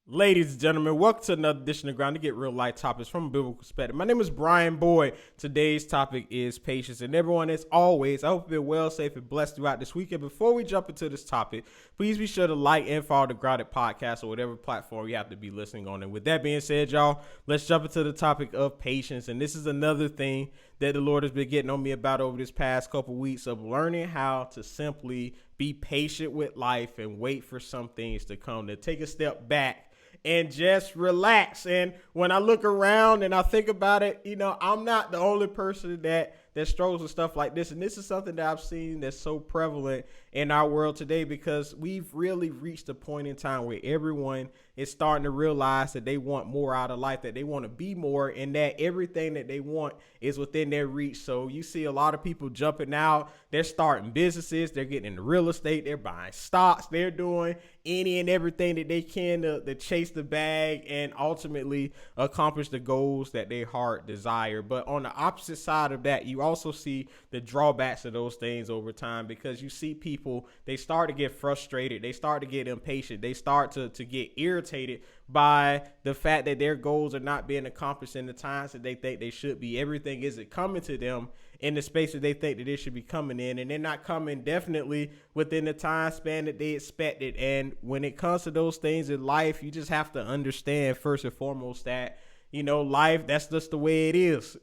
Ladies and gentlemen, welcome to another edition of Ground to get real life topics from a biblical perspective. My name is Brian Boyd. Today's topic is patience. And everyone, as always, I hope you've been well, safe, and blessed throughout this weekend. Before we jump into this topic, please be sure to like and follow the Grounded Podcast or whatever platform you have to be listening on. And with that being said, y'all, let's jump into the topic of patience. And this is another thing that the Lord has been getting on me about over this past couple weeks of learning how to simply be patient with life and wait for some things to come, to take a step back and just relax. And when I look around and I think about it, I'm not the only person that struggles with stuff like this. And this is something that I've seen that's so prevalent in our world today, because we've really reached a point in time where everyone is starting to realize that they want more out of life, that they want to be more, and that everything that they want is within their reach. So you see a lot of people jumping out. They're starting businesses. They're getting into real estate. They're buying stocks. They're doing any and everything that they can to chase the bag and ultimately accomplish the goals that their heart desire. But on the opposite side of that, you also see the drawbacks of those things over time, because you see people, they start to get frustrated. They start to get impatient. They start to get irritated by the fact that their goals are not being accomplished in the times that they think they should be. Everything isn't coming to them in the space that they think that it should be coming in, and they're not coming definitely within the time span that they expected. And when it comes to those things in life, you just have to understand first and foremost that life, that's just the way it is.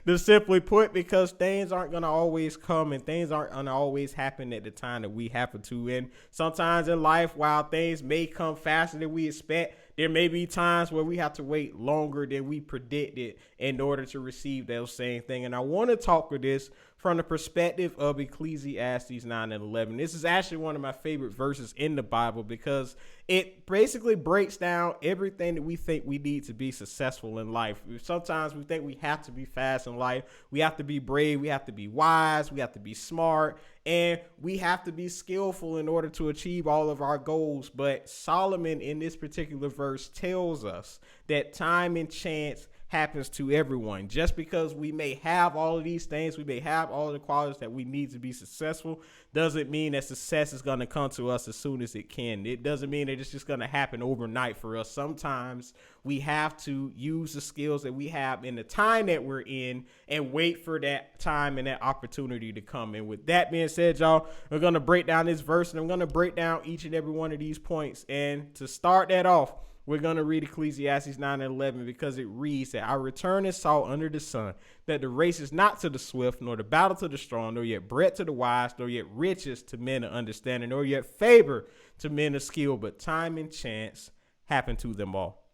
To simply put, because things aren't going to always come and things aren't going to always happen at the time that we happen to. And sometimes in life, while things may come faster than we expect, there may be times where we have to wait longer than we predicted in order to receive those same thing. And I want to talk with this from the perspective of Ecclesiastes 9 and 11. This is actually one of my favorite verses in the Bible, because it basically breaks down everything that we think we need to be successful in life. Sometimes we think we have to be fast in life. We have to be brave. We have to be wise. We have to be smart. And we have to be skillful in order to achieve all of our goals. But Solomon in this particular verse tells us that time and chance happens to everyone. Just because we may have all of these things, we may have all of the qualities that we need to be successful, doesn't mean that success is going to come to us as soon as it can. It doesn't mean that it's just going to happen overnight for us. Sometimes we have to use the skills that we have in the time that we're in and wait for that time and that opportunity to come. And with that being said, y'all, we're going to break down this verse, and I'm going to break down each and every one of these points. And to start that off, we're going to read Ecclesiastes 9 and 11, because it reads that I return and saw under the sun that the race is not to the swift, nor the battle to the strong, nor yet bread to the wise, nor yet riches to men of understanding, nor yet favor to men of skill, but time and chance happen to them all.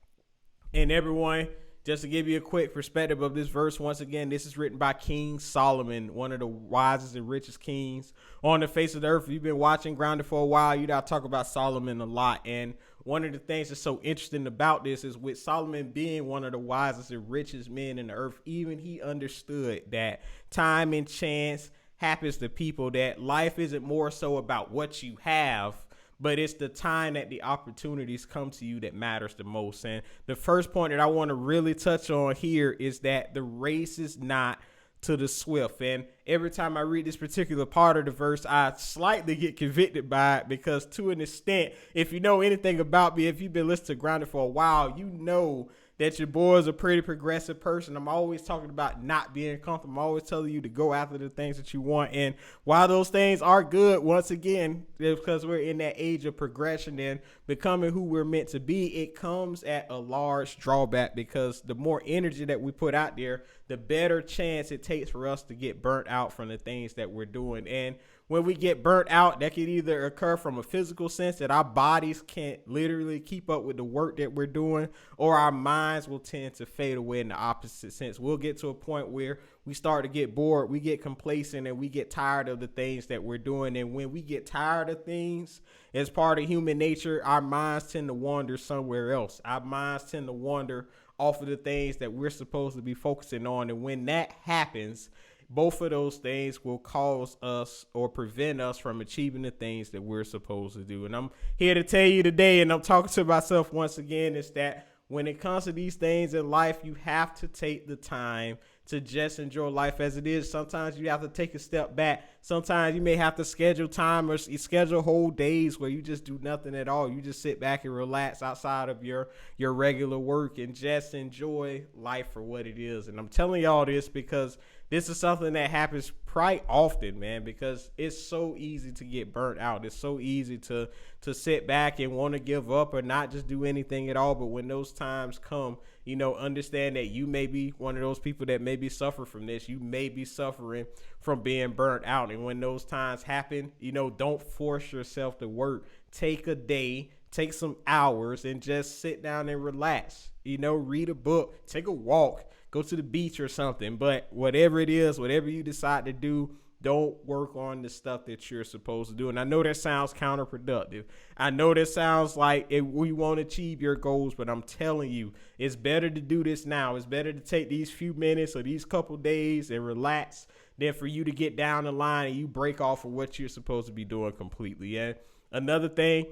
And everyone, just to give you a quick perspective of this verse, once again, this is written by King Solomon, one of the wisest and richest kings on the face of the earth. If you've been watching Grounded for a while, you know I talk about Solomon a lot. And one of the things that's so interesting about this is, with Solomon being one of the wisest and richest men in the earth, even he understood that time and chance happens to people, that life isn't more so about what you have, but it's the time that the opportunities come to you that matters the most. And the first point that I want to really touch on here is that the race is not to the swift. And every time I read this particular part of the verse, I slightly get convicted by it, because to an extent, if you know anything about me, if you've been listening to Grounded for a while, you know that your boy is a pretty progressive person. I'm always talking about not being comfortable. I'm always telling you to go after the things that you want. And while those things are good, once again, because we're in that age of progression and becoming who we're meant to be, it comes at a large drawback, because the more energy that we put out there, the better chance it takes for us to get burnt out from the things that we're doing. And when we get burnt out, that can either occur from a physical sense, that our bodies can't literally keep up with the work that we're doing, or our minds will tend to fade away in the opposite sense. We'll get to a point where we start to get bored, we get complacent, and we get tired of the things that we're doing. And when we get tired of things, as part of human nature, our minds tend to wander somewhere else. Our minds tend to wander off of the things that we're supposed to be focusing on. And when that happens, both of those things will cause us or prevent us from achieving the things that we're supposed to do. And I'm here to tell you today, and I'm talking to myself once again, is that when it comes to these things in life, you have to take the time to just enjoy life as it is. Sometimes you have to take a step back. sometimes you may have to schedule time or schedule whole days where you just do nothing at all. You just sit back and relax outside of your regular work and just enjoy life for what it is. And I'm telling y'all this because this is something that happens quite often, man, because it's so easy to get burnt out. It's so easy to sit back and want to give up or not just do anything at all. But when those times come, understand that you may be one of those people that maybe suffer from this. You may be suffering from being burnt out. And when those times happen, don't force yourself to work. Take a day, take some hours and just sit down and relax. Read a book, take a walk, go to the beach or something. But whatever it is, whatever you decide to do, don't work on the stuff that you're supposed to do. And I know that sounds counterproductive. I know that sounds like we won't achieve your goals, but I'm telling you, it's better to do this now. It's better to take these few minutes or these couple days and relax than for you to get down the line and you break off of what you're supposed to be doing completely. And another thing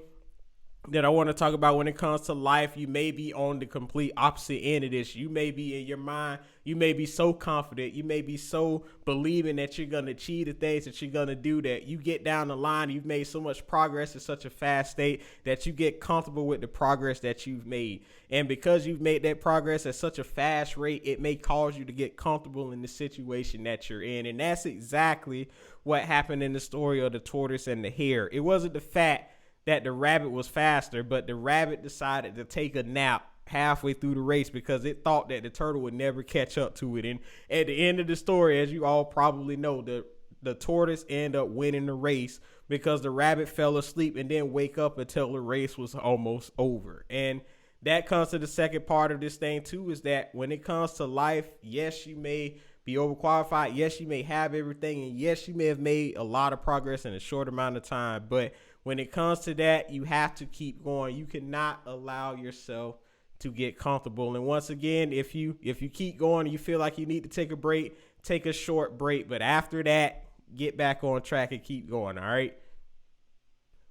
that I want to talk about when it comes to life, you may be on the complete opposite end of this. You may be in your mind, you may be so confident, you may be so believing that you're going to achieve the things that you're going to do that you get down the line, you've made so much progress in such a fast state that you get comfortable with the progress that you've made. And because you've made that progress at such a fast rate, it may cause you to get comfortable in the situation that you're in. And that's exactly what happened in the story of the tortoise and the hare. It wasn't the fact that the rabbit was faster, but the rabbit decided to take a nap halfway through the race because it thought that the turtle would never catch up to it. And at the end of the story, as you all probably know, the tortoise ended up winning the race because the rabbit fell asleep and didn't wake up until the race was almost over. And that comes to the second part of this thing too, is that when it comes to life, yes, you may be overqualified. Yes, you may have everything. And yes, you may have made a lot of progress in a short amount of time. But when it comes to that, you have to keep going. You cannot allow yourself to get comfortable. And once again, if you keep going and you feel like you need to take a break, take a short break. But after that, get back on track and keep going. All right.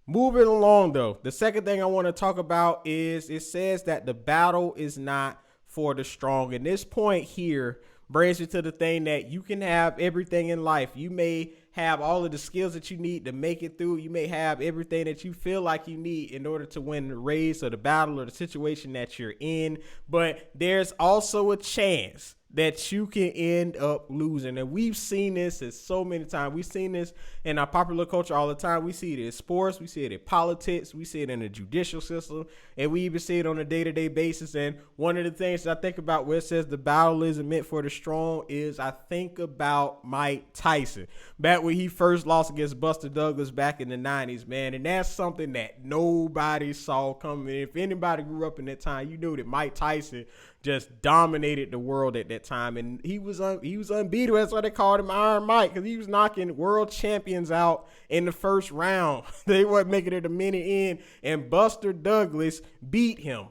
Moving along, though, the second thing I want to talk about is it says that the battle is not for the strong. And this point here brings you to the thing that you can have everything in life. You may have all of the skills that you need to make it through. You may have everything that you feel like you need in order to win the race or the battle or the situation that you're in. But there's also a chance that you can end up losing. And we've seen this so many times. We've seen this in our popular culture all the time. We see it in sports. We see it in politics. We see it in the judicial system. And we even see it on a day-to-day basis. And one of the things that I think about where it says the battle isn't meant for the strong is I think about Mike Tyson. Back when he first lost against Buster Douglas back in the 90s, man. And that's something that nobody saw coming. If anybody grew up in that time, you knew that Mike Tyson just dominated the world at that time. And he was unbeatable. That's why they called him Iron Mike, because he was knocking world champions out in the first round. They weren't making it a minute in, and Buster Douglas beat him.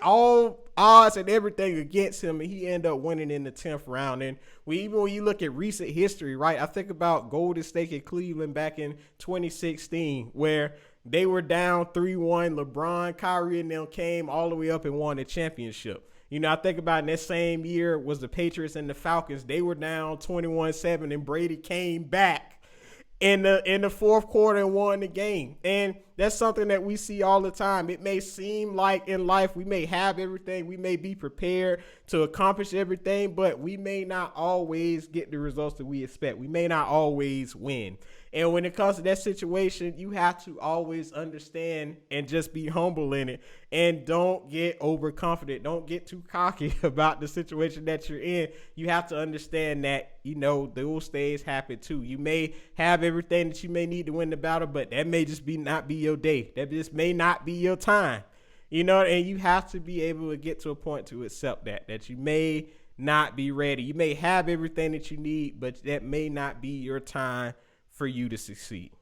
All odds and everything against him, and he ended up winning in the 10th round. And when you look at recent history, right, I think about Golden State and Cleveland back in 2016, where they were down 3-1. LeBron, Kyrie, and them came all the way up and won the championship. I think about in that same year was the Patriots and the Falcons. They were down 21-7, and Brady came back in the fourth quarter and won the game. And that's something that we see all the time. It may seem like in life we may have everything, we may be prepared to accomplish everything, but we may not always get the results that we expect. We may not always win. And when it comes to that situation, you have to always understand and just be humble in it. And don't get overconfident. Don't get too cocky about the situation that you're in. You have to understand that, those things happen too. You may have everything that you may need to win the battle, but that may just not be your day. That just may not be your time. And you have to be able to get to a point to accept that you may not be ready. You may have everything that you need, but that may not be your time for you to succeed.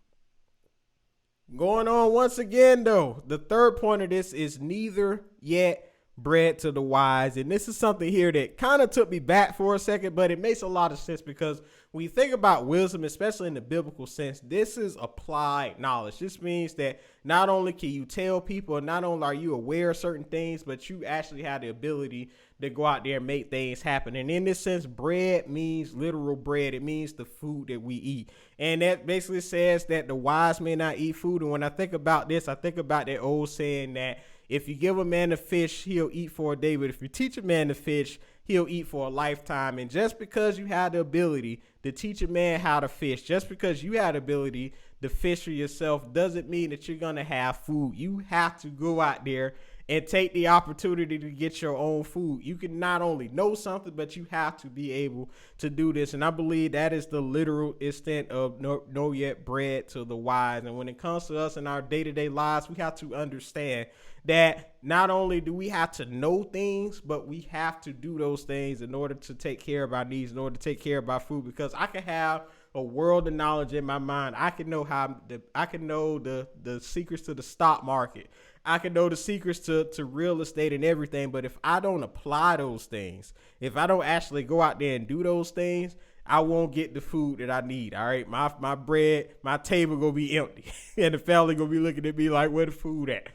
Going on once again, though, the third point of this is neither yet bread to the wise. And this is something here that kind of took me back for a second, but it makes a lot of sense because when you think about wisdom, especially in the biblical sense, this is applied knowledge. This means that not only can you tell people, not only are you aware of certain things, but you actually have the ability to go out there and make things happen. And in this sense, bread means literal bread. It means the food that we eat. And that basically says that the wise may not eat food. And when I think about this, I think about that old saying that if you give a man a fish, he'll eat for a day. But if you teach a man to fish, he'll eat for a lifetime. And just because you have the ability to teach a man how to fish, just because you have the ability to fish for yourself, doesn't mean that you're going to have food. You have to go out there and take the opportunity to get your own food. You can not only know something, but you have to be able to do this. And I believe that is the literal extent of know yet bread to the wise. And when it comes to us in our day-to-day lives, we have to understand that not only do we have to know things, but we have to do those things in order to take care of our needs, in order to take care of our food. Because I can have a world of knowledge in my mind. I can know the secrets to the stock market. I can know the secrets to real estate and everything. But if I don't apply those things, if I don't actually go out there and do those things, I won't get the food that I need. All right. My bread, my table gonna be empty. And the family gonna be looking at me like, where the food at?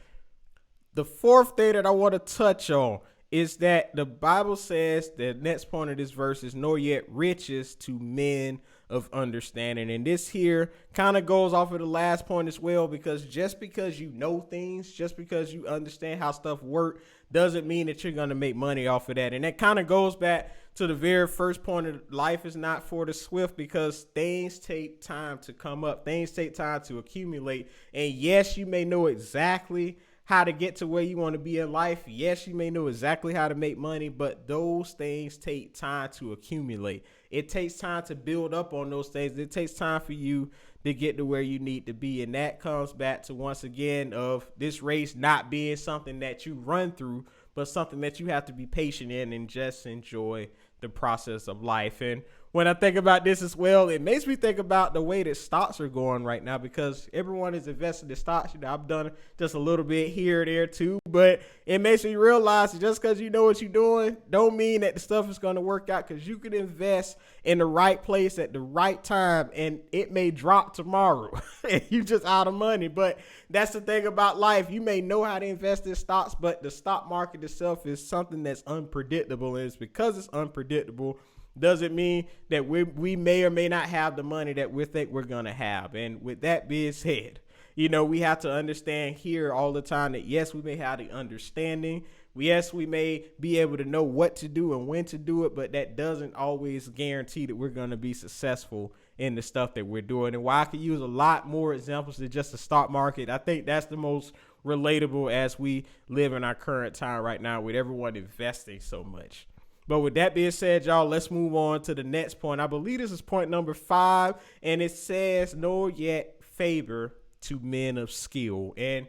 The fourth thing that I want to touch on is that the Bible says the next point of this verse is nor yet riches to men of understanding. And this here kind of goes off of the last point as well, because just because you know things, just because you understand how stuff work, doesn't mean that you're going to make money off of that. And that kind of goes back to the very first point of life is not for the swift, because things take time to come up. Things take time to accumulate. And yes, you may know exactly how to get to where you want to be in life. Yes, you may know exactly how to make money, but those things take time to accumulate. It takes time to build up on those things. It takes time for you to get to where you need to be. And that comes back to, once again, of this race not being something that you run through, but something that you have to be patient in and just enjoy the process of life. And when I think about this as well, it makes me think about the way that stocks are going right now, because everyone is investing in stocks. You know, I've done just a little bit here or there too, but it makes me realize that just because you know what you're doing don't mean that the stuff is going to work out, because you can invest in the right place at the right time and it may drop tomorrow and you just out of money. But that's the thing about life. You may know how to invest in stocks, but the stock market itself is something that's unpredictable. And it's because it's unpredictable doesn't mean that we may or may not have the money that we think we're going to have. And with that being said, you know, we have to understand here all the time that yes, we may have the understanding. Yes, we may be able to know what to do and when to do it, but that doesn't always guarantee that we're going to be successful in the stuff that we're doing. And while I could use a lot more examples than just the stock market, I think that's the most relatable as we live in our current time right now with everyone investing so much. But with that being said, y'all, let's move on to the next point. I believe this is point number 5, and it says, nor yet favor to men of skill. And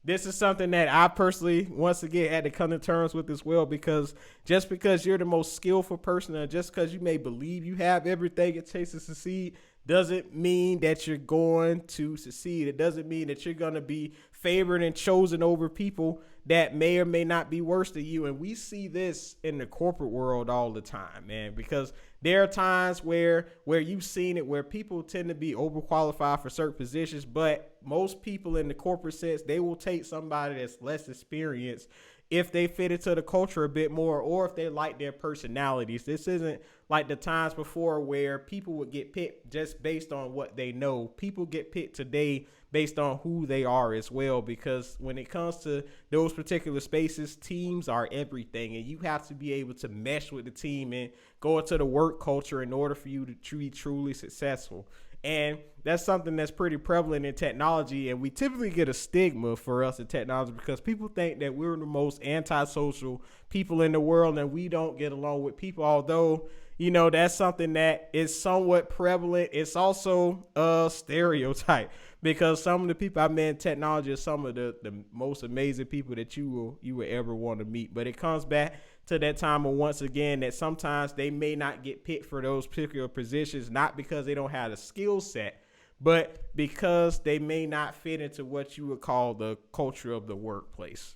this is something that I personally, once again, had to come to terms with as well, because just because you're the most skillful person, or just because you may believe you have everything it takes to succeed, doesn't mean that you're going to succeed. It doesn't mean that you're going to be favored and chosen over people that may or may not be worse than you. And we see this in the corporate world all the time, man, because there are times where you've seen it, where people tend to be overqualified for certain positions, but most people in the corporate sense, they will take somebody that's less experienced if they fit into the culture a bit more, or if they like their personalities. This isn't like the times before where people would get picked just based on what they know. People get picked today based on who they are as well, because when it comes to those particular spaces, teams are everything, and you have to be able to mesh with the team and go into the work culture in order for you to be truly successful. And that's something that's pretty prevalent in technology. And we typically get a stigma for us in technology because people think that we're the most antisocial people in the world and we don't get along with people. Although, you know, that's something that is somewhat prevalent. It's also a stereotype, because some of the people I met in technology are some of the most amazing people that you will ever want to meet. But it comes back to that time of, once again, that sometimes they may not get picked for those particular positions, not because they don't have a skill set, but because they may not fit into what you would call the culture of the workplace.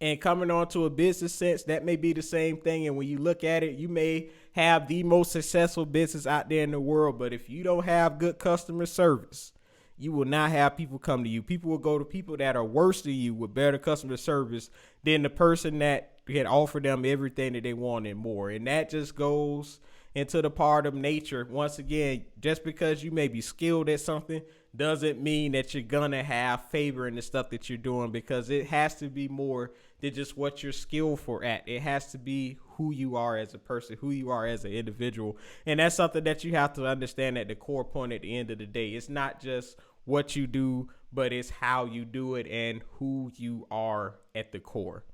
And coming on to a business sense, that may be the same thing. And when you look at it, you may have the most successful business out there in the world, but if you don't have good customer service, you will not have people come to you. People will go to people that are worse than you with better customer service than the person that can offer them everything that they want and more. And that just goes into the part of nature. Once again, just because you may be skilled at something doesn't mean that you're gonna have favor in the stuff that you're doing, because it has to be more than just what you're skillful at. It has to be who you are as a person, who you are as an individual. And that's something that you have to understand at the core point at the end of the day. It's not just what you do, but it's how you do it and who you are at the core.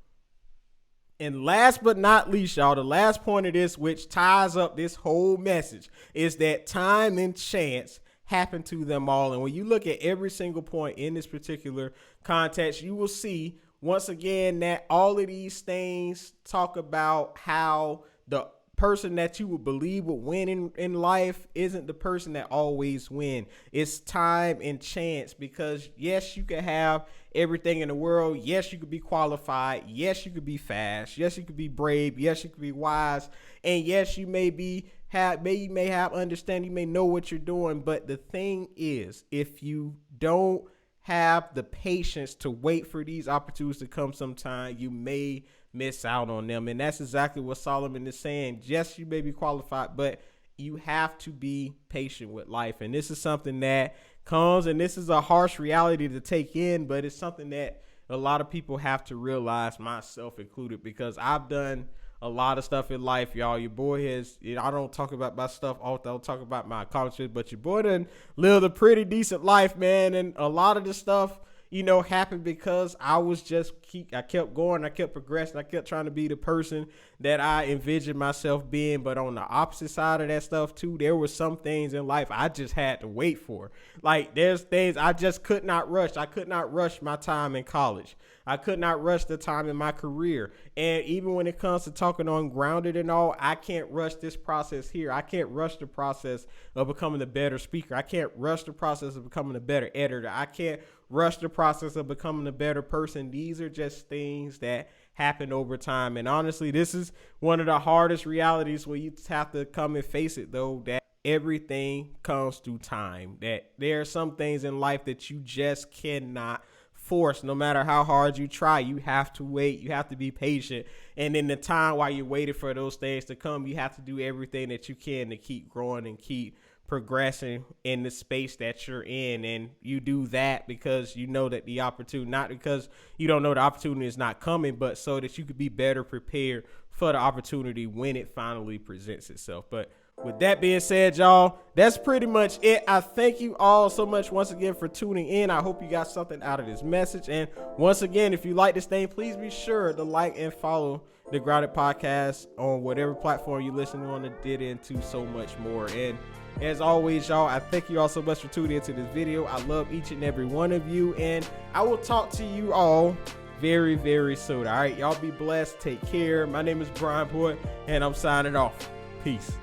And last but not least, y'all, the last point of this, which ties up this whole message, is that time and chance happen to them all. And when you look at every single point in this particular context, you will see once again that all of these things talk about how the person that you would believe would win in life isn't the person that always win. It's time and chance, because yes, you can have everything in the world. Yes, you could be qualified. Yes, you could be fast. Yes, you could be brave. Yes, you could be wise. And yes, you may have understanding. You may know what you're doing. But the thing is, if you don't have the patience to wait for these opportunities to come sometime, you may miss out on them. And that's exactly what Solomon is saying. Yes, you may be qualified, but you have to be patient with life. And this is something that comes, and this is a harsh reality to take in, but it's something that a lot of people have to realize, myself included, because I've done a lot of stuff in life, y'all. Your boy has, I don't talk about my stuff all the time, I don't talk about my accomplishments, but your boy done lived a pretty decent life, man. And a lot of the stuff, happened because I kept going, I kept progressing, I kept trying to be the person that I envisioned myself being. But on the opposite side of that stuff too, there were some things in life I just had to wait for. Like, there's things I just could not rush. I could not rush my time in college. I could not rush the time in my career. And even when it comes to talking on Grounded and all, I can't rush this process here. I can't rush the process of becoming a better speaker. I can't rush the process of becoming a better editor. I can't rush the process of becoming a better person. These are just things that happen over time. And honestly, this is one of the hardest realities where you have to come and face it, though, that everything comes through time. That there are some things in life that you just cannot force. No matter how hard you try, you have to wait. You have to be patient. And in the time while you're waiting for those things to come, you have to do everything that you can to keep growing and keep progressing in the space that you're in. And you do that because you know that the opportunity, not because you don't know the opportunity is not coming, but so that you could be better prepared for the opportunity when it finally presents itself. But with that being said, y'all, that's pretty much it. I thank you all so much once again for tuning in. I hope you got something out of this message. And once again, if you like this thing, please be sure to like and follow the Grounded Podcast on whatever platform you listen on, and get into so much more. And as always, y'all, I thank you all so much for tuning into this video. I love each and every one of you, and I will talk to you all very, very soon. All right, y'all be blessed. Take care. My name is Brian Boy, and I'm signing off. Peace.